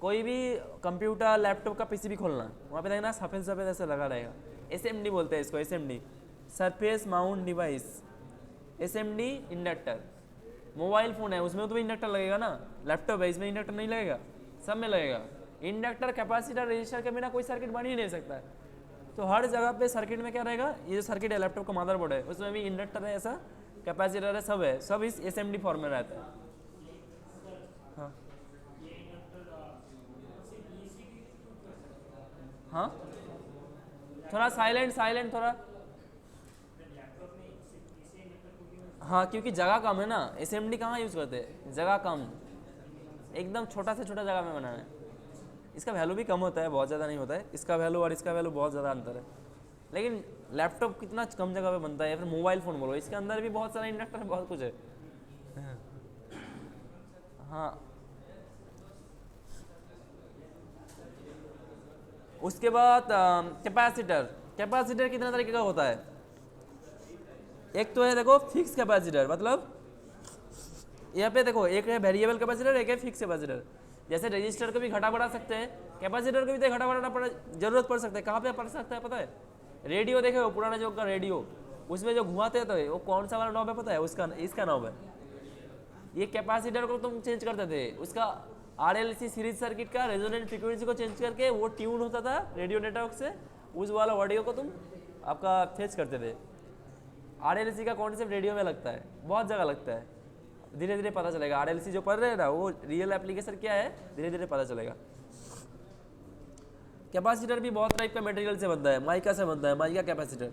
कोई भी कंप्यूटर लैपटॉप का पीसीबी खोलना, वहाँ पे देखना सफ़ेद सफ़ेद ऐसे लगा रहेगा, एसएमडी बोलते हैं इसको, SMD surface mount device, SMD inductor. Mobile phone है उसमें तो इंडक्टर लगेगा ना, लैपटॉप है इसमें इंडक्टर नहीं लगेगा, सब में लगेगा। इंडक्टर कैपेसिटर रजिस्टर के बिना कोई सर्किट बन ही नहीं सकता है। तो हर जगह पे सर्किट में क्या रहेगा, ये जो सर्किट है लैपटॉप का मदरबोर्ड है उसमें भी इंडक्टर है, ऐसा कैपेसिटर है, सब इस एसएमडी फॉर्म में रहता है। हाँ हाँ, थोड़ा साइलेंट थोड़ा, हाँ क्योंकि जगह कम है ना, एसएमडी कहाँ यूज़ करते हैं, जगह कम, एकदम छोटा से छोटा जगह में बनाना है। इसका वैल्यू भी कम होता है, बहुत ज़्यादा नहीं होता है, इसका वैल्यू और इसका वैल्यू बहुत ज़्यादा अंतर है। लेकिन लैपटॉप कितना कम जगह पे बनता है, या फिर मोबाइल फ़ोन बोलो, इसके अंदर भी बहुत सारा इंडक्टर है, बहुत कुछ है। हाँ, उसके बाद कैपेसिटर, कैपेसिटर कितने तरीके का होता है, एक तो है देखो फिक्स कैपेसिटर, मतलब यहाँ पे देखो एक है वेरिएबल कैपेसिटर, एक है फिक्स कैपेसिटर। जैसे रजिस्टर को भी घटा बढ़ा सकते हैं, कैपेसिटर को भी तो घटा बढ़ाना पड़ा जरूरत पड़ सकता है। कहाँ पे पड़ सकता है पता है, रेडियो देखे हो, पुराना जो का रेडियो, उसमें जो घुमाते हैं तो वो कौन सा वाला नॉब है पता है, उसका इसका नॉब है। ये कैपेसिटर को तुम चेंज करते थे, उसका आरएलसी सीरीज सर्किट का रेजोनेंट फ्रीक्वेंसी को चेंज करके वो ट्यून होता था रेडियो नेटवर्क से, उस वाला ऑडियो को तुम आपका फेच करते थे। आरएलसी का कॉन्सेप्ट रेडियो में लगता है, बहुत जगह लगता है, धीरे धीरे पता चलेगा। आरएलसी जो पढ़ रहे हैं ना, वो रियल एप्लीकेशन क्या है धीरे धीरे पता चलेगा। कैपेसिटर भी बहुत टाइप का मटेरियल से बनता है, माइका से बनता है, माइका कैपेसिटर।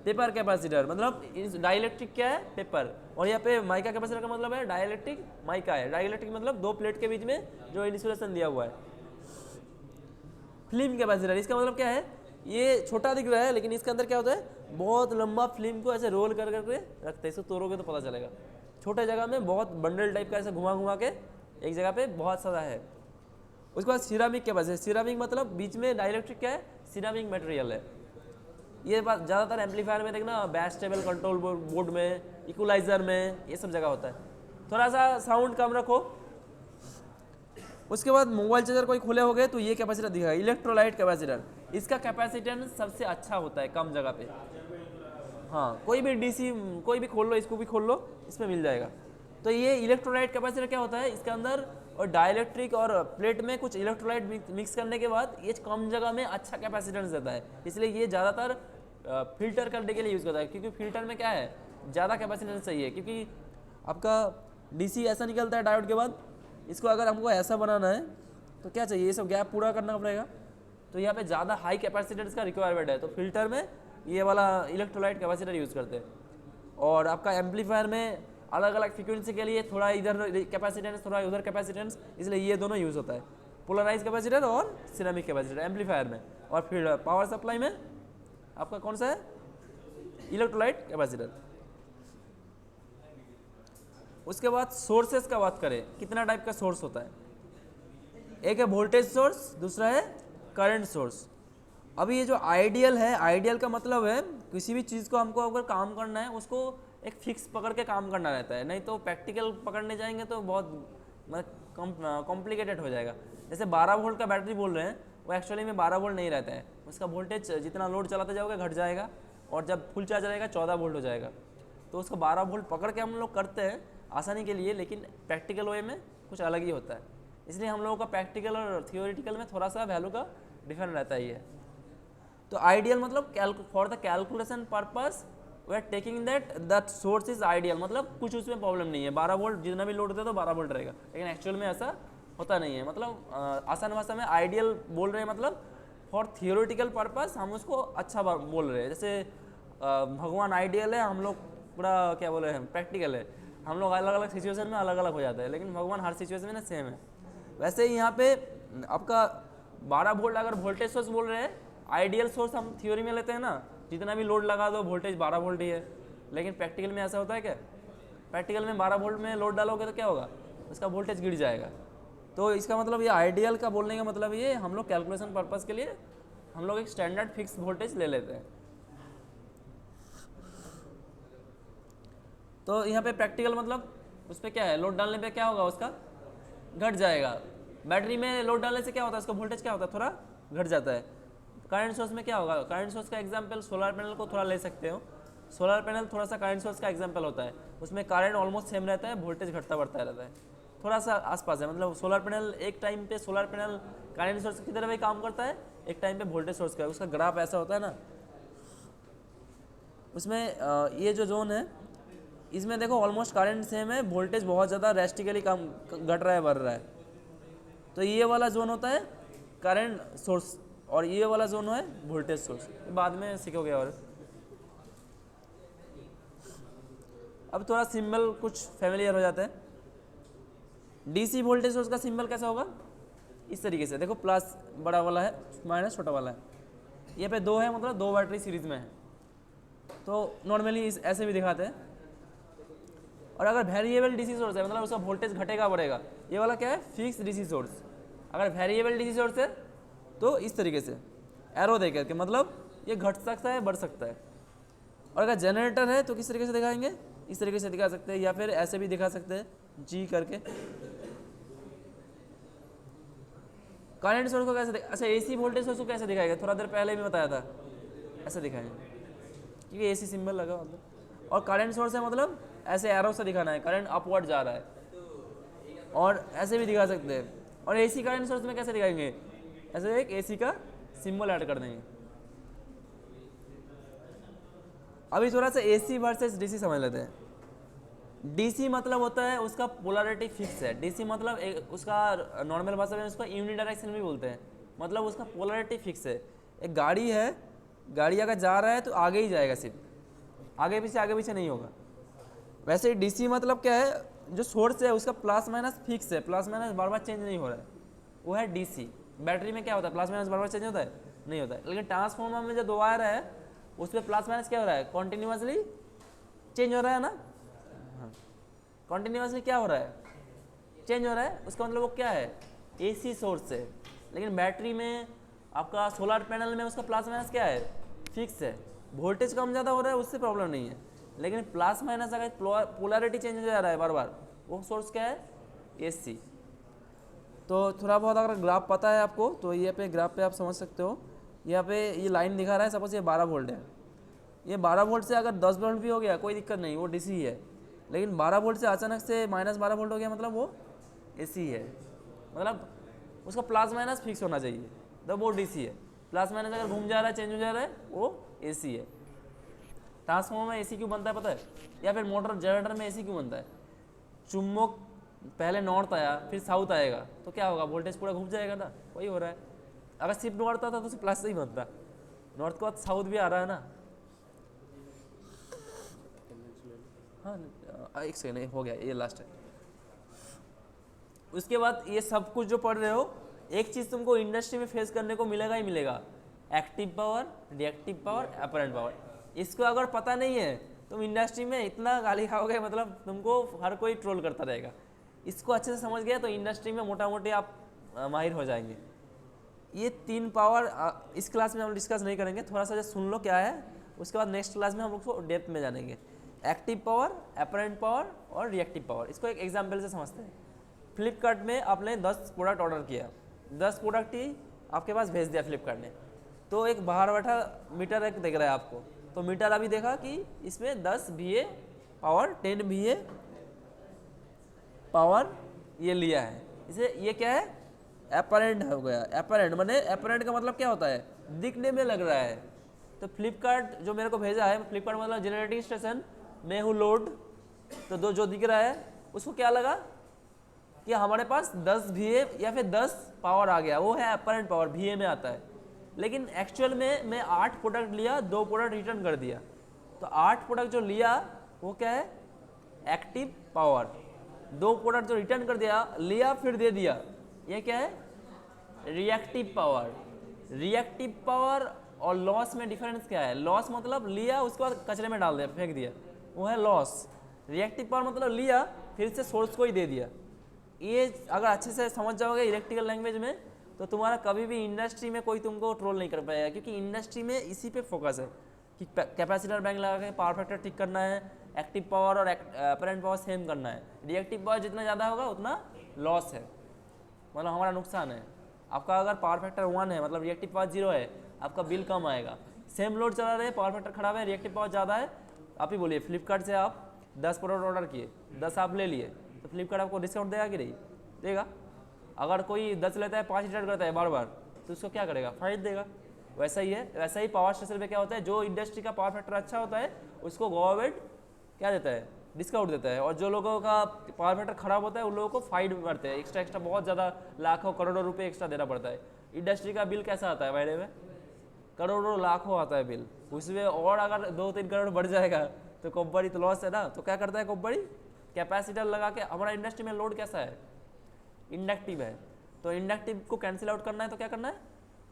पेपर कैपेसिटर मतलब डाइलेक्ट्रिक क्या है, पेपर, और यहाँ पे माइका कैपेसिटर का मतलब है डाइलेक्ट्रिक माइका है। डाइलेक्ट्रिक मतलब दो प्लेट के बीच में जो इन्सुलेशन दिया हुआ है। फिल्म कैपेसिटर, इसका मतलब क्या है, ये छोटा दिख रहा है लेकिन इसके अंदर क्या होता है, बहुत लंबा फिल्म को ऐसे रोल कर करके रखते हैं, इसको तोड़ोगे तो पता चलेगा। छोटे जगह में बहुत बंडल टाइप का ऐसे घुमा घुमा के एक जगह पे बहुत सारा है। उसके बाद सिरामिक कैपेसिटर, सिरामिक मतलब बीच में डाइलेक्ट्रिक क्या है, सिरामिक मटेरियल है। ये बात ज़्यादातर एम्पलीफायर में देखना, बैस टेबल कंट्रोल बोर्ड में, इक्वलाइजर में, ये सब जगह होता है। थोड़ा सा साउंड कम रखो। उसके बाद मोबाइल चार्जर कोई खुले हो गए तो ये कैपेसिटर दिखेगा, इलेक्ट्रोलाइट कैपेसिटर। इसका कैपेसिटेंस सबसे अच्छा होता है कम जगह पे। हाँ, कोई भी डीसी कोई भी खोल लो, इसको भी खोल लो, इसमें मिल जाएगा। तो ये इलेक्ट्रोलाइट कैपेसिटर क्या होता है, इसके अंदर और डाइलेक्ट्रिक और प्लेट में कुछ इलेक्ट्रोलाइट मिक्स करने के बाद ये कम जगह में अच्छा कैपेसिटेंस देता है। इसलिए ये ज़्यादातर फिल्टर करने के लिए यूज़ करता है, क्योंकि फिल्टर में क्या है, ज़्यादा कैपेसिटेंस चाहिए। क्योंकि आपका डीसी ऐसा निकलता है डायोड के बाद, इसको अगर हमको ऐसा बनाना है तो क्या चाहिए, ये सब गैप पूरा करना पड़ेगा। तो यहाँ पे ज़्यादा हाई कैपेसिटेंस का रिक्वायरमेंट है, तो फिल्टर में ये वाला इलेक्ट्रोलाइट कैपेसिटर यूज़ करते हैं। और आपका एम्पलीफायर में अलग अलग फ्रीक्वेंसी के लिए थोड़ा इधर कैपेसिटेंस थोड़ा उधर कैपेसिटेंस, इसलिए ये दोनों यूज़ होता है, पोलराइज कैपेसिटर और सिरेमिक कैपेसिटर एम्पलीफायर में। और फिर पावर सप्लाई में आपका कौन सा है, इलेक्ट्रोलाइट कैपेसिटर। उसके बाद सोर्सेस का बात करें, कितना टाइप का सोर्स होता है, एक है वोल्टेज सोर्स, दूसरा है करंट सोर्स। अभी ये जो आइडियल है, आइडियल का मतलब है किसी भी चीज़ को हमको अगर काम करना है उसको एक फिक्स पकड़ के काम करना रहता है, नहीं तो प्रैक्टिकल पकड़ने जाएंगे तो बहुत कॉम्प्लिकेटेड हो जाएगा। जैसे 12 वोल्ट का बैटरी बोल रहे हैं, वो एक्चुअली में 12 वोल्ट नहीं रहता है, उसका वोल्टेज जितना लोड चलाते जाओगे घट जाएगा, और जब फुल चार्ज रहेगा 14 वोल्ट हो जाएगा। तो उसका 12 वोल्ट पकड़ के हम लोग करते हैं आसानी के लिए, लेकिन प्रैक्टिकल वे में कुछ अलग ही होता है। इसलिए हम लोगों का प्रैक्टिकल और थियोरिटिकल में थोड़ा सा वैल्यू का डिफरेंट रहता ही है। तो आइडियल मतलब for the calculation purpose we are taking that source is ideal, मतलब कुछ उसमें प्रॉब्लम नहीं है, 12 वोल्ट जितना भी लोड होता है तो 12 वोल्ट रहेगा, लेकिन एक्चुअल में ऐसा होता नहीं है। मतलब आसान भाषा में आइडियल बोल रहे हैं, मतलब फॉर थियोरिटिकल पर्पस हम उसको अच्छा बोल रहे हैं। जैसे भगवान आइडियल है, हम लोग पूरा क्या बोल रहे हैं प्रैक्टिकल है। हम लोग अलग अलग सिचुएशन में अलग अलग हो जाते हैं, लेकिन भगवान हर सिचुएशन में ना सेम है। वैसे ही यहाँ पे आपका 12 वोल्ट अगर वोल्टेज सोर्स बोल रहे हैं, आइडियल सोर्स हम थ्योरी में लेते हैं ना, जितना भी लोड लगा दो वोल्टेज 12 वोल्ट ही है, लेकिन प्रैक्टिकल में ऐसा होता है क्या? प्रैक्टिकल में 12 वोल्ट में लोड डालोगे तो क्या होगा, उसका वोल्टेज गिर जाएगा। तो इसका मतलब ये आइडियल का बोलने का मतलब ये हम लोग कैलकुलेशन पर्पस के लिए हम लोग एक स्टैंडर्ड फिक्स वोल्टेज ले लेते हैं। तो यहाँ पे प्रैक्टिकल मतलब उस पर क्या है, लोड डालने पे क्या होगा, उसका घट जाएगा। बैटरी में लोड डालने से क्या होता है, उसका वोल्टेज क्या होता है, थोड़ा घट जाता है। करंट सोर्स में क्या होगा, करंट सोर्स का एग्जांपल सोलर पैनल को थोड़ा ले सकते हो। सोलर पैनल थोड़ा सा करंट सोर्स का एग्जांपल होता है, उसमें करंट ऑलमोस्ट सेम रहता है, वोल्टेज घटता बढ़ता रहता है, थोड़ा सा आसपास है। मतलब सोलर पैनल एक टाइम पे सोलर पैनल करंट सोर्स की तरह भी काम करता है, एक टाइम पे वोल्टेज सोर्स का, उसका ग्राफ ऐसा होता है ना। उसमें ये जो जोन है इसमें देखो ऑलमोस्ट करंट सेम है, वोल्टेज बहुत ज़्यादा ड्रास्टिकली कम घट रहा है, बढ़ रहा है। तो ये वाला जोन होता है करंट सोर्स और ये वाला जोन है वोल्टेज सोर्स, बाद में सीखोगे। और अब थोड़ा सिंबल कुछ फेमिलियर हो जाता है। डीसी वोल्टेज सोर्स का सिंबल कैसा होगा, इस तरीके से देखो, प्लस बड़ा वाला है, माइनस छोटा वाला है। ये पे 2 है, मतलब 2 बैटरी सीरीज में है, तो नॉर्मली ऐसे भी दिखाते हैं। और अगर वेरिएबल डीसी सोर्स है, मतलब उसका वोल्टेज घटेगा बढ़ेगा, ये वाला क्या है, फिक्स डीसी सोर्स। अगर वेरिएबल डीसी सोर्स है तो इस तरीके से एरो दे करके, मतलब ये घट सकता है, बढ़ सकता है। और अगर जनरेटर है तो किस तरीके से दिखाएंगे, इस तरीके से दिखा सकते हैं, या फिर ऐसे भी दिखा सकते हैं, जी करके। करंट सोर्स को कैसे अच्छा, एसी वोल्टेज सोर्स को कैसे दिखाएगा, थोड़ा देर पहले भी बताया था, ऐसे दिखाएंगे क्योंकि एसी सिंबल लगा मतलब। और करंट सोर्स है मतलब ऐसे एरो से दिखाना है, करंट अपवर्ड जा रहा है, और ऐसे भी दिखा सकते हैं। और एसी करंट सोर्स में कैसे दिखाएंगे, ऐसे एक एसी का सिंबल ऐड कर देंगे। अभी थोड़ा सा एसी वर्सेस डीसी समझ लेते हैं। डीसी मतलब होता है उसका पोलैरिटी फिक्स है। डीसी मतलब उसका नॉर्मल भाषा में उसका यूनिडायरेक्शन भी बोलते हैं, मतलब उसका पोलैरिटी फिक्स है। एक गाड़ी है, गाड़ी अगर जा रहा है तो आगे ही जाएगा, सिर्फ आगे पीछे नहीं होगा। वैसे डीसी मतलब क्या है, जो सोर्स है उसका प्लस माइनस फिक्स है, प्लस माइनस बार बार चेंज नहीं हो रहा है, वो है डीसी। बैटरी में क्या होता है, प्लस माइनस बार बार चेंज होता है, नहीं होता है। लेकिन ट्रांसफॉर्मर में जो 2 वायर है उस पर प्लस माइनस क्या हो रहा है, कॉन्टिन्यूसली चेंज हो रहा है ना। हाँ, कॉन्टिन्यूसली क्या हो रहा है, चेंज हो रहा है। उसका मतलब वो क्या है, एसी सोर्स है। लेकिन बैटरी में आपका सोलर पैनल में उसका प्लस माइनस क्या है, फिक्स है। वोल्टेज कम ज़्यादा हो रहा है उससे प्रॉब्लम नहीं है, लेकिन प्लस माइनस अगर पोलैरिटी चेंज हो जा रहा है बार बार, वो सोर्स क्या है, एसी। तो थोड़ा बहुत अगर ग्राफ पता है आपको तो ये पे ग्राफ पे आप समझ सकते हो। यहाँ पे ये लाइन दिखा रहा है, सपोज ये 12 वोल्ट है, ये 12 वोल्ट से अगर 10 वोल्ट भी हो गया कोई दिक्कत नहीं, वो डीसी है। लेकिन 12 वोल्ट से अचानक से -12 वोल्ट हो गया, मतलब वो एसी है। मतलब उसका प्लस माइनस फिक्स होना चाहिए, तब वो डीसी है। प्लस माइनस अगर घूम जा रहा है, चेंज हो जा रहा है, वो एसी है। ट्रांसफॉर्मर में एसी क्यों बनता है पता है, या फिर मोटर जनरेटर में एसी क्यों बनता है, चुम्बक पहले नॉर्थ आया फिर साउथ आएगा तो क्या होगा, वोल्टेज पूरा घूम जाएगा ना, वही हो रहा है। अगर सिर्फ नॉर्थ आता तो प्लस से ही बनता, नॉर्थ के बाद साउथ भी आ रहा है ना। हाँ एक सेकेंड, हो गया, ये लास्ट है। उसके बाद ये सब कुछ जो पढ़ रहे हो, एक चीज़ तुमको इंडस्ट्री में फेस करने को मिलेगा ही मिलेगा, active power, reactive power, apparent power. इसको अगर पता नहीं है तुम इंडस्ट्री में इतना गाली खाओगे, मतलब तुमको हर कोई ट्रोल करता रहेगा। इसको अच्छे से समझ गया तो इंडस्ट्री में मोटा मोटी आप माहिर हो जाएंगे। ये 3 पावर इस क्लास में हम डिस्कस नहीं करेंगे, थोड़ा सा जस्ट सुन लो क्या है, उसके बाद नेक्स्ट क्लास में हम उसको डेप्थ में जानेंगे। एक्टिव पावर, अपरेंट पावर और रिएक्टिव पावर। इसको एक एग्जाम्पल से समझते हैं। फ्लिपकार्ट में आपने 10 प्रोडक्ट ऑर्डर किया, 10 प्रोडक्ट ही आपके पास भेज दिया फ्लिपकार्ट ने। तो एक बाहर बैठा मीटर एक देख रहा है आपको, तो मीटर अभी देखा कि इसमें 10 VA पावर, 10 VA पावर ये लिया है, इसे ये क्या है, अपरेंट हो गया। अपरेंट माने, अपरेंट का मतलब क्या होता है, दिखने में लग रहा है। तो फ्लिपकार्ट जो मेरे को भेजा है, फ्लिपकार्ट मतलब जनरेटिंग स्टेशन में हूँ लोड, तो जो दिख रहा है उसको क्या लगा कि हमारे पास 10 VA या फिर 10 पावर आ गया, वो है अपरेंट पावर, VA में आता है। लेकिन एक्चुअल में मैं 8 प्रोडक्ट लिया, 2 प्रोडक्ट रिटर्न कर दिया, तो 8 प्रोडक्ट जो लिया वो क्या है, एक्टिव पावर। दो प्रोडक्ट जो रिटर्न कर दिया, लिया फिर दे दिया, ये क्या है? Reactive power. रिएक्टिव पावर और लॉस में डिफरेंस क्या है? लॉस मतलब लिया उसके बाद कचरे में डाल दिया, फेंक दिया, वो है लॉस। रिएक्टिव पावर मतलब लिया फिर से सोर्स को ही दे दिया। ये अगर अच्छे से समझ जाओगे इलेक्ट्रिकल लैंग्वेज में तो तुम्हारा कभी भी इंडस्ट्री में कोई तुमको ट्रोल नहीं कर पाएगा, क्योंकि इंडस्ट्री में इसी पे फोकस है कि कैपेसिटर बैंक लगा के पावर फैक्टर ठीक करना है, एक्टिव पावर और अपरेंट पावर सेम करना है। रिएक्टिव पावर जितना ज़्यादा होगा उतना लॉस है, मतलब हमारा नुकसान है। आपका अगर पावर फैक्टर 1 है मतलब रिएक्टिव पावर 0 है, आपका बिल कम आएगा। सेम लोड चला रहे, पावर फैक्टर खराब है, रिएक्टिव पावर ज़्यादा है, आप ही बोलिए फ्लिपकार्ट से आप 10 प्रोडक्ट ऑर्डर किए, 10 आप ले लिए, तो फ्लिपकार्ट आपको डिस्काउंट देगा कि नहीं देगा? अगर कोई 10 लेता है 5 रिटर्न करता है बार बार, तो उसको क्या करेगा? फाइन देगा। वैसा ही है, वैसा ही पावर स्टेशन में क्या होता है, जो इंडस्ट्री का पावर फैक्टर अच्छा होता है उसको गवर्नमेंट क्या देता है? डिस्काउंट देता है, और जो लोगों का पावर फैक्टर खराब होता है उन लोगों को फाइन मारते हैं, एक्स्ट्रा बहुत ज़्यादा लाखों करोड़ों रुपए एक्स्ट्रा देना पड़ता है। इंडस्ट्री का बिल कैसा आता है महीने में? करोड़ों लाखों आता है बिल, उसमें और अगर 2-3 करोड़ बढ़ जाएगा तो कंपनी तो लॉस है ना। तो क्या करता है कंपनी? कैपेसिटर लगा के, हमारा इंडस्ट्री में लोड कैसा है? इंडक्टिव है, तो इंडक्टिव को कैंसिल आउट करना है तो क्या करना है?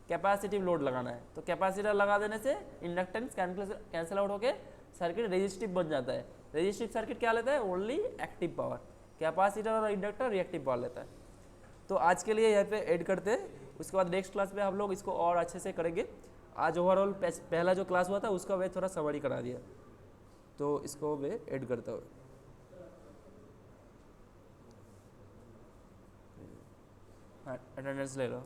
कैपेसिटिव लोड लगाना है। तो कैपेसिटर लगा देने से इंडक्टेंस कैंसिल आउट होकर सर्किट रेजिस्टिव बन जाता है। रेजिस्टिव सर्किट क्या लेता है? Only active power. कैपेसिटर और इंडक्टर रिएक्टिव पावर लेता है। तो आज के लिए यहाँ पे ऐड करते हैं, उसके बाद नेक्स्ट क्लास में हम लोग इसको और अच्छे से करेंगे। आज ओवरऑल पहला जो क्लास हुआ था उसका मैं थोड़ा समरी करा दिया, तो इसको मैं ऐड करता हूँ। अटेंडेंस ले लो।